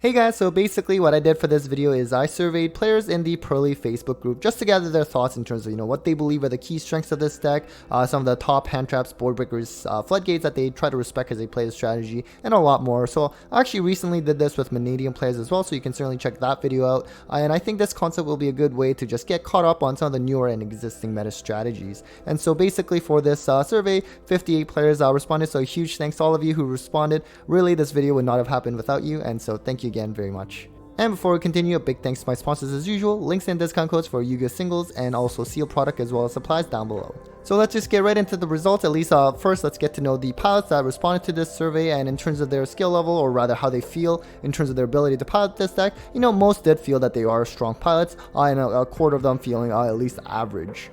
Hey guys, so basically what I did for this video is I surveyed players in the Purrely Facebook group just to gather their thoughts in terms of, what they believe are the key strengths of this deck, some of the top hand traps, board breakers, floodgates that they try to respect as they play the strategy, and a lot more. So I actually recently did this with Vanadium players as well, so you can certainly check that video out. And I think this concept will be a good way to just get caught up on some of the newer and existing meta strategies. And so basically for this survey, 58 players responded, so a huge thanks to all of you who responded. Really, this video would not have happened without you, and so thank you again very much. And before we continue, a big thanks to my sponsors as usual, links and discount codes for Yu-Gi-Oh singles and also sealed product as well as supplies down below. So let's just get right into the results. At least first, let's get to know the pilots that responded to this survey, and in terms of their skill level, or rather how they feel in terms of their ability to pilot this deck. Most did feel that they are strong pilots, and a quarter of them feeling at least average.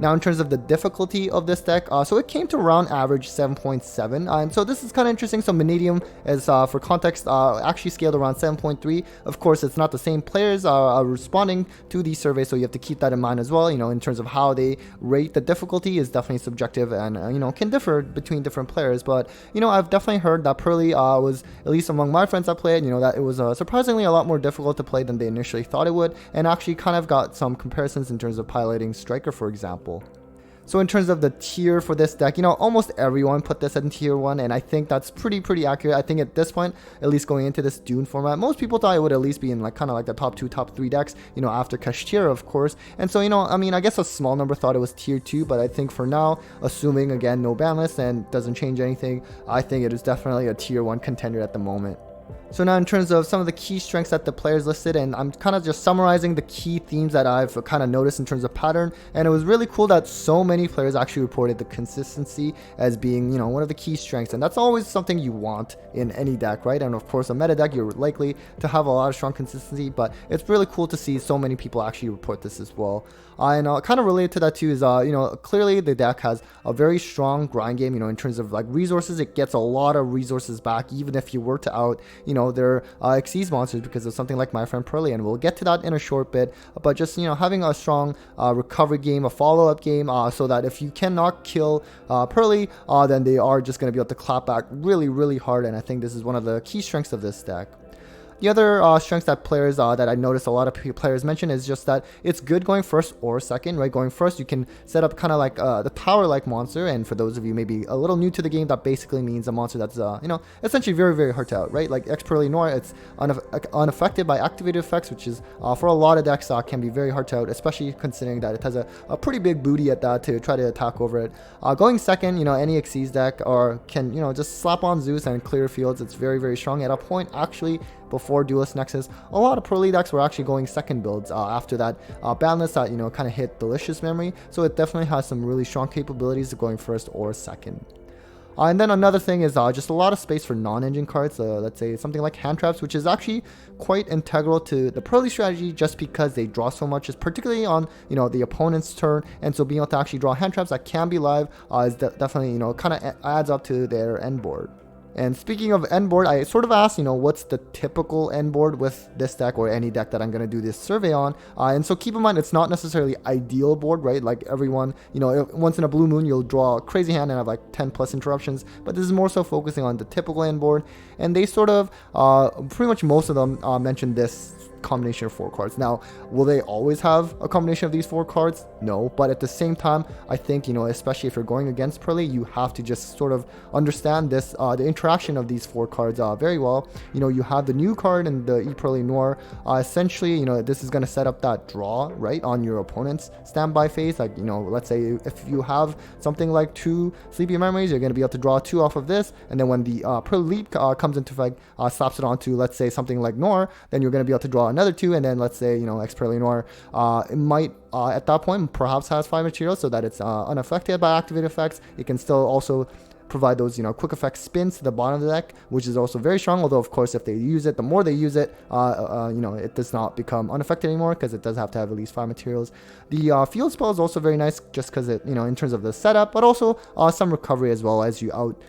Now in terms of the difficulty of this deck, so it came to around average 7.7, so this is kind of interesting. So Vanadium is, for context, actually scaled around 7.3. Of course, it's not the same players are responding to the survey, so you have to keep that in mind as well. In terms of how they rate the difficulty is definitely subjective and, can differ between different players. But, I've definitely heard that Purrely was, at least among my friends that play it, that it was surprisingly a lot more difficult to play than they initially thought it would, and actually kind of got some comparisons in terms of piloting Striker, for example. So in terms of the tier for this deck, almost everyone put this in tier 1, and I think that's pretty accurate. I think at this point, at least going into this Dune format, most people thought it would at least be in kind of like the top 2, top 3 decks, after Kashtira, of course. And so, I guess a small number thought it was tier 2, but I think for now, assuming again no ban list and doesn't change anything, I think it is definitely a tier 1 contender at the moment. So now in terms of some of the key strengths that the players listed, and I'm kind of just summarizing the key themes that I've kind of noticed in terms of pattern, and it was really cool that so many players actually reported the consistency as being, one of the key strengths, and that's always something you want in any deck, right? And of course, a meta deck, you're likely to have a lot of strong consistency, but it's really cool to see so many people actually report this as well. And kind of related to that too is, clearly the deck has a very strong grind game, in terms of like resources. It gets a lot of resources back, even if you were to out, their Xyz monsters because of something like my friend Purrely, and we'll get to that in a short bit. But just, having a strong recovery game, a follow-up game, so that if you cannot kill Purrely, then they are just going to be able to clap back really hard, and I think this is one of the key strengths of this deck. The other strengths that players that I noticed a lot of players mention is just that it's good going first or second, right? Going first, you can set up kind of like the tower-like monster, and for those of you maybe a little new to the game, that basically means a monster that's essentially very hard to out, right? Like Purrely Noir, it's unaffected by activated effects, which is for a lot of decks can be very hard to out, especially considering that it has a pretty big booty at that to try to attack over it. Going second, any Xyz deck or can just slap on Zeus and clear fields. It's very strong. At a point actually before Duelist Nexus, a lot of Purrely decks were actually going second builds after that ban list that kind of hit Delicious Memory, so it definitely has some really strong capabilities of going first or second. And then another thing is just a lot of space for non-engine cards, let's say something like hand traps, which is actually quite integral to the Purrely strategy just because they draw so much, particularly on the opponent's turn, and so being able to actually draw hand traps that can be live is definitely kind of adds up to their end board. And speaking of end board, I sort of asked, what's the typical end board with this deck or any deck that I'm going to do this survey on. And so keep in mind, it's not necessarily ideal board, right? Like everyone, once in a blue moon, you'll draw a crazy hand and have like 10 plus interruptions. But this is more so focusing on the typical end board. And they sort of, pretty much most of them mentioned this combination of 4 cards. Now, will they always have a combination of these 4 cards? No, but at the same time, I think, especially if you're going against Purrely, you have to just sort of understand this, the interaction of these 4 cards very well. You have the new card and the Purrely Noir. Essentially, this is going to set up that draw, right, on your opponent's standby phase. Like, let's say if you have something like 2 Sleepy Memories, you're going to be able to draw 2 off of this, and then when the Purrely Leap comes into effect, slaps it onto, let's say, something like Noir, then you're going to be able to draw another 2, and then let's say Purrely Noir it might at that point perhaps has 5 materials so that it's unaffected by activated effects. It can still also provide those quick effect spins to the bottom of the deck, which is also very strong, although of course if they use it, the more they use it, it does not become unaffected anymore because it does have to have at least 5 materials. The field spell is also very nice just because it in terms of the setup, but also some recovery as well as you out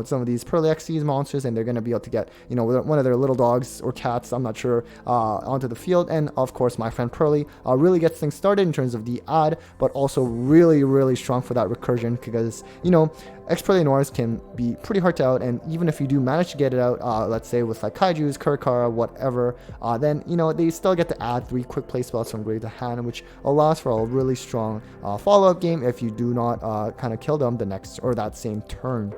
some of these Purrely Xyz monsters, and they're going to be able to get one of their little dogs or cats, I'm not sure, onto the field. And of course my friend Purrely really gets things started in terms of the ad, but also really strong for that recursion because X-Purrely Noirs can be pretty hard to out, and even if you do manage to get it out, let's say with like Kaiju's, Kurikara, whatever, then they still get to add 3 quick play spells from grave to hand, which allows for a really strong follow-up game if you do not kind of kill them the next or that same turn.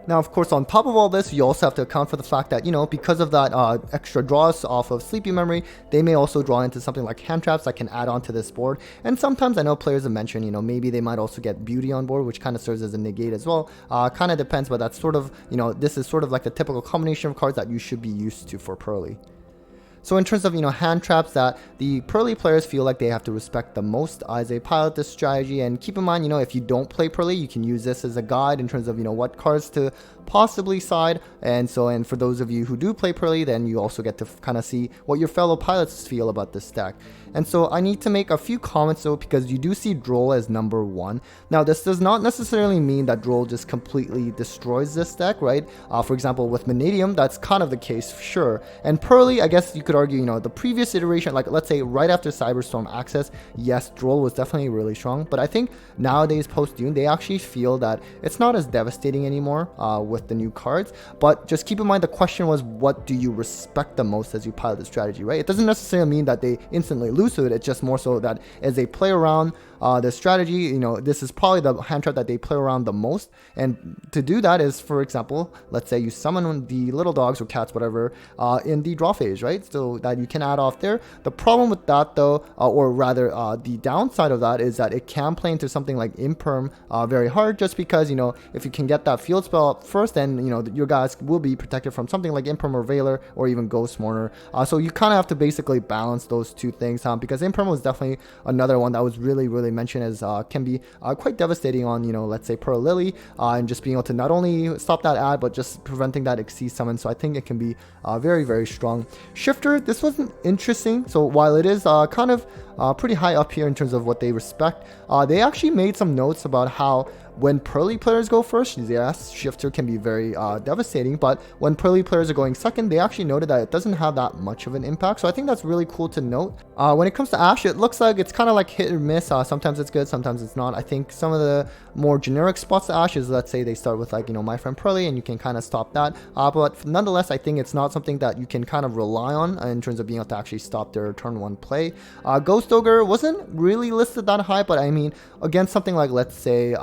Now, of course, on top of all this, you also have to account for the fact that, because of that extra draws off of Sleepy Memory, they may also draw into something like hand traps that can add on to this board. And sometimes I know players have mentioned, maybe they might also get Beauty on board, which kind of serves as a negate as well. Kind of depends, but that's sort of, this is sort of like the typical combination of cards that you should be used to for Purrely. So in terms of, hand traps that the Purrely players feel like they have to respect the most as they pilot this strategy, and keep in mind, if you don't play Purrely, you can use this as a guide in terms of, what cards to possibly side. And for those of you who do play Purrely, then you also get to kind of see what your fellow pilots feel about this deck. And so I need to make a few comments though, because you do see Droll as number 1. Now this does not necessarily mean that Droll just completely destroys this deck, right? For example, with Vanadium, that's kind of the case, sure. And Purrely, I guess you could argue, the previous iteration, like let's say right after Cyberstorm Access, yes, Droll was definitely really strong. But I think nowadays post-Dune, they actually feel that it's not as devastating anymore with the new cards. But just keep in mind, the question was, what do you respect the most as you pilot the strategy, right? It doesn't necessarily mean that they instantly lose to it. It's just more so that as they play around the strategy, this is probably the hand trap that they play around the most. And to do that is, for example, let's say you summon the little dogs or cats, whatever, in the draw phase, right? So that you can add off there. The problem with that though, or rather the downside of that, is that it can play into something like Imperm very hard, just because, if you can get that field spell up first, then, your guys will be protected from something like Imperm or Veiler or even Ghost Mourner. So you kind of have to basically balance those two things, because Imperm was definitely another one that was really mentioned as can be quite devastating on, let's say Purrely, and just being able to not only stop that ad, but just preventing that Xyz summon. So I think it can be very strong. Shifter, this wasn't interesting. So while it is kind of pretty high up here in terms of what they respect, they actually made some notes about how when Purrely players go first, yes, Shifter can be very devastating, but when Purrely players are going second, they actually noted that it doesn't have that much of an impact. So I think that's really cool to note. When it comes to Ash, it looks like it's kind of like hit or miss. Sometimes it's good, sometimes it's not. I think some of the more generic spots to Ash is, let's say they start with like, My Friend Purrely, and you can kind of stop that. But nonetheless, I think it's not something that you can kind of rely on in terms of being able to actually stop their turn 1 play. Ghost Ogre wasn't really listed that high, but I mean, against something like, let's say,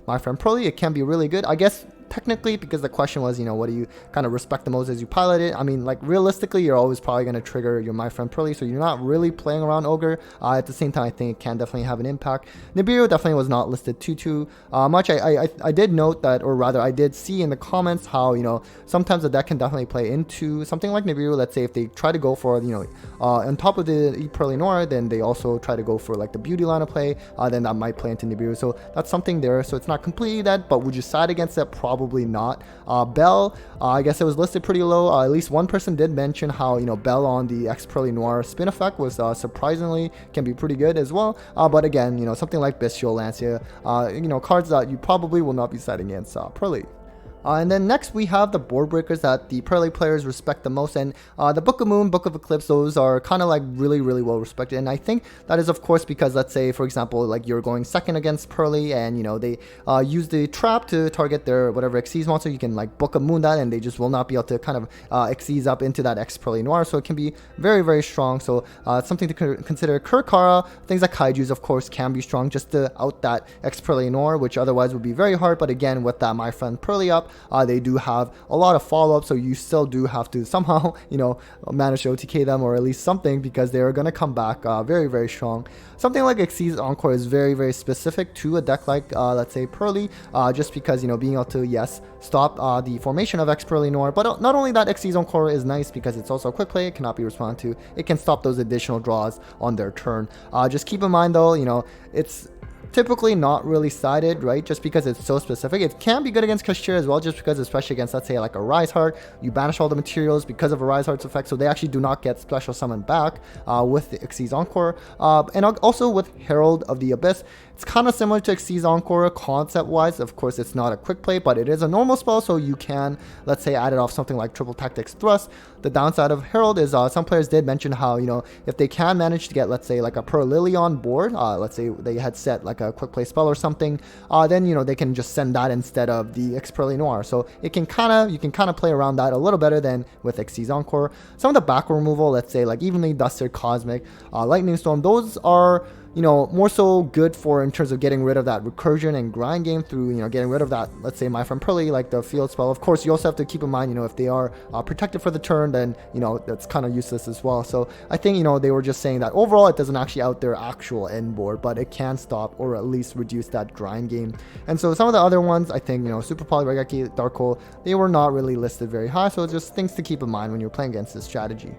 My Friend Purrely, it can be really good. I guess technically, because the question was, what do you kind of respect the most as you pilot it? I mean, like realistically, you're always probably going to trigger your My Friend Purrely, so you're not really playing around Ogre. At the same time, I think it can definitely have an impact. Nibiru definitely was not listed too much. I did note that, or rather, I did see in the comments how, sometimes the deck can definitely play into something like Nibiru. Let's say if they try to go for, on top of the Purrely Noir, then they also try to go for like the Beauty line of play, then that might play into Nibiru. So that's something there. So it's not completely dead, but would you side against it? Probably not. Bell, I guess it was listed pretty low. At least one person did mention how, Bell on the Purrely Noir spin effect was surprisingly can be pretty good as well. But again, something like Bestial Lancia, cards that you probably will not be siding against Purrely. And then next we have the board breakers that the Purrely players respect the most, and the Book of Moon, Book of Eclipse, those are kind of like really well respected. And I think that is of course because, let's say for example, like you're going second against Purrely, and they use the trap to target their whatever Xyz monster. You can like Book of Moon that, and they just will not be able to kind of Xyz up into that Purrely Noir. So it can be very strong. So it's something to consider. Kurikara, things like Kaiju's of course can be strong just to out that Purrely Noir, which otherwise would be very hard. But again, with that My Friend Purrely up, they do have a lot of follow-up, so you still do have to somehow, manage to OTK them, or at least something, because they are going to come back very strong. Something like Xyz Encore is very specific to a deck like, let's say, Purrely, just because, being able to, yes, stop the formation of Purrely Noir, but not only that, Xyz Encore is nice because it's also a quick play, it cannot be responded to, it can stop those additional draws on their turn. Just keep in mind, though, it's typically not really sided, right? Just because it's so specific. It can be good against Kashir as well, just because, especially against, let's say, like a Rise Heart, you banish all the materials because of a Rise Heart's effect, so they actually do not get special summon back with the Xyz Encore. And also with Herald of the Abyss, it's kind of similar to Xyz Encore concept-wise. Of course, it's not a quick play, but it is a normal spell, so you can, let's say, add it off something like Triple Tactics Thrust. the downside of Herald is some players did mention how, you know, if they can manage to get, let's say, like a Purrely on board, let's say they had set like a quick play spell or something, then, you know, they can just send that instead of the Purrely Noir. So you can kind of play around that a little better than with Xyz Encore. Some of the back removal, let's say like Evenly Dusted, Cosmic, Lightning Storm, those are, you know, more so good for in terms of getting rid of that recursion and grind game through, you know, getting rid of that, let's say, my friend Purrely, like the field spell. Of course, you also have to keep in mind, you know, if they are protected for the turn, then, you know, that's kind of useless as well. So I think, you know, they were just saying that overall it doesn't actually out their actual end board, but it can stop or at least reduce that grind game. And so some of the other ones, I think, you know, Super Poly, Regeki, Dark Hole, they were not really listed very high. So just things to keep in mind when you're playing against this strategy.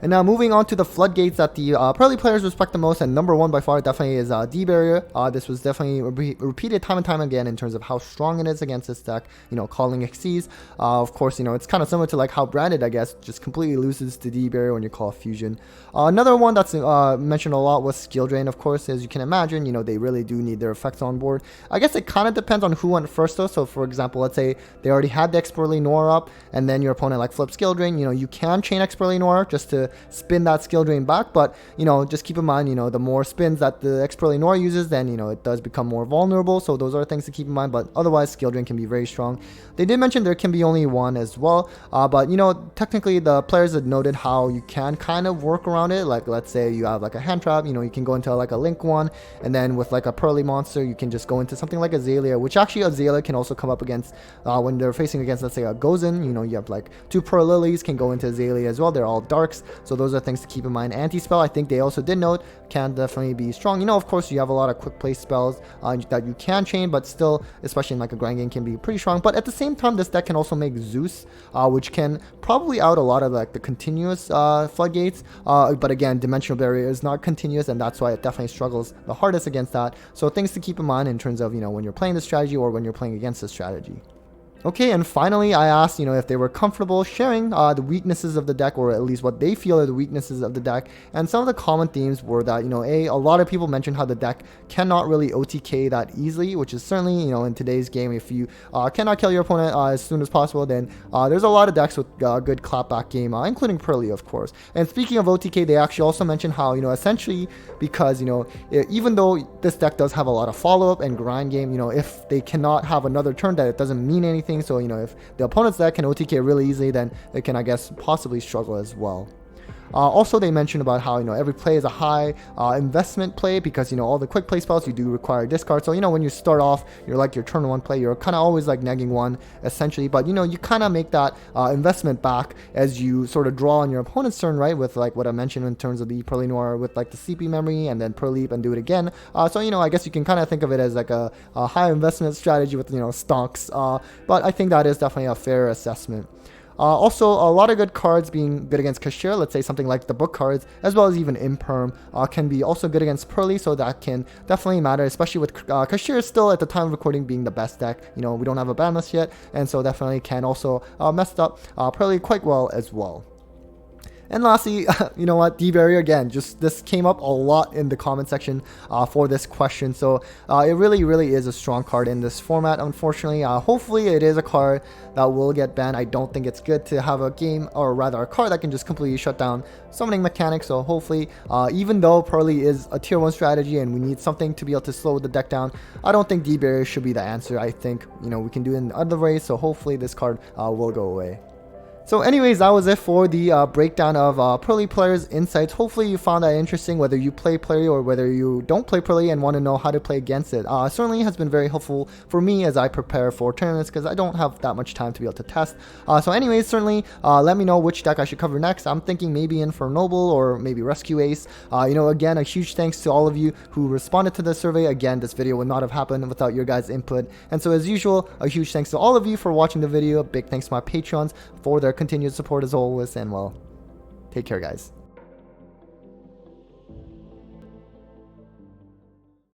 And now moving on to the floodgates that the Purrely players respect the most, and number one by far definitely is D-Barrier. This was definitely repeated time and time again in terms of how strong it is against this deck, you know, calling Xyz. Of course, you know, it's kind of similar to like how Branded, I guess, just completely loses to D-Barrier when you call Fusion. Another one that's mentioned a lot was Skill Drain, of course. As you can imagine, you know, they really do need their effects on board. I guess it kind of depends on who went first though. So for example, let's say they already had the Purrely Noir up, and then your opponent like flips Skill Drain, you know, you can chain Purrely Noir just to spin that Skill Drain back, but, you know, just keep in mind, you know, the more spins that the Purrely Noir uses, then, you know, it does become more vulnerable. So those are things to keep in mind, but otherwise Skill Drain can be very strong. They did mention there can be only one as well, but, you know, technically the players had noted how you can kind of work around it. Like, let's say you have like a hand trap, you know, you can go into like a Link one, and then with like a Purrely monster, you can just go into something like Azalea, which actually Azalea can also come up against when they're facing against, let's say, a Gozen. You know, you have like two Purrelys can go into Azalea as well. They're all darks, so those are things to keep in mind. Anti-spell, I think they also did note, can definitely be strong. You know, of course, you have a lot of quick play spells that you can chain, but still, especially in like a grind game, can be pretty strong. But at the same time, this deck can also make Zeus, which can probably out a lot of like the continuous floodgates. But again, Dimensional Barrier is not continuous, and that's why it definitely struggles the hardest against that. So things to keep in mind in terms of, you know, when you're playing this strategy or when you're playing against this strategy. Okay, and finally, I asked, you know, if they were comfortable sharing the weaknesses of the deck, or at least what they feel are the weaknesses of the deck. And some of the common themes were that, you know, a lot of people mentioned how the deck cannot really OTK that easily, which is certainly, you know, in today's game, if you cannot kill your opponent as soon as possible, then there's a lot of decks with good clapback game, including Purrely, of course. And speaking of OTK, they actually also mentioned how, you know, essentially because, you know, even though this deck does have a lot of follow-up and grind game, you know, if they cannot have another turn, that it doesn't mean anything. So, you know, if the opponent's deck can OTK really easily, then it can, I guess, possibly struggle as well. Also, they mentioned about how, you know, every play is a high investment play because, you know, all the quick play spells you do require discard. So, you know, when you start off, you're like your turn one play, you're kind of always like negging one essentially, but, you know, you kind of make that investment back as you sort of draw on your opponent's turn, right? With like what I mentioned in terms of the Purrely Noir with like the CP memory and then Purrely and do it again. So, you know, I guess you can kind of think of it as like a high investment strategy with, you know, stonks. But I think that is definitely a fair assessment. Also, a lot of good cards being good against Cashier, let's say something like the book cards, as well as even Imperm, can be also good against Purrely, so that can definitely matter, especially with Cashier still at the time of recording being the best deck. You know, we don't have a ban list yet, and so definitely can also mess up Purrely quite well as well. And lastly, you know what, D-Barrier again, just this came up a lot in the comment section for this question. So it really is a strong card in this format, unfortunately. Hopefully it is a card that will get banned. I don't think it's good to have a game, or rather a card that can just completely shut down summoning mechanics. So hopefully, even though Purrely is a tier 1 strategy and we need something to be able to slow the deck down, I don't think D-Barrier should be the answer. I think, you know, we can do it in other ways. So hopefully this card will go away. So anyways, that was it for the breakdown of Purrely players' insights. Hopefully you found that interesting, whether you play Purrely or whether you don't play Purrely and want to know how to play against it. Certainly has been very helpful for me as I prepare for tournaments because I don't have that much time to be able to test. So anyways, certainly let me know which deck I should cover next. I'm thinking maybe Infernoble or maybe Rescue Ace. You know, again, a huge thanks to all of you who responded to the survey. Again, this video would not have happened without your guys' input. And so as usual, a huge thanks to all of you for watching the video. A big thanks to my Patreons for their continued support as always, and well, take care guys.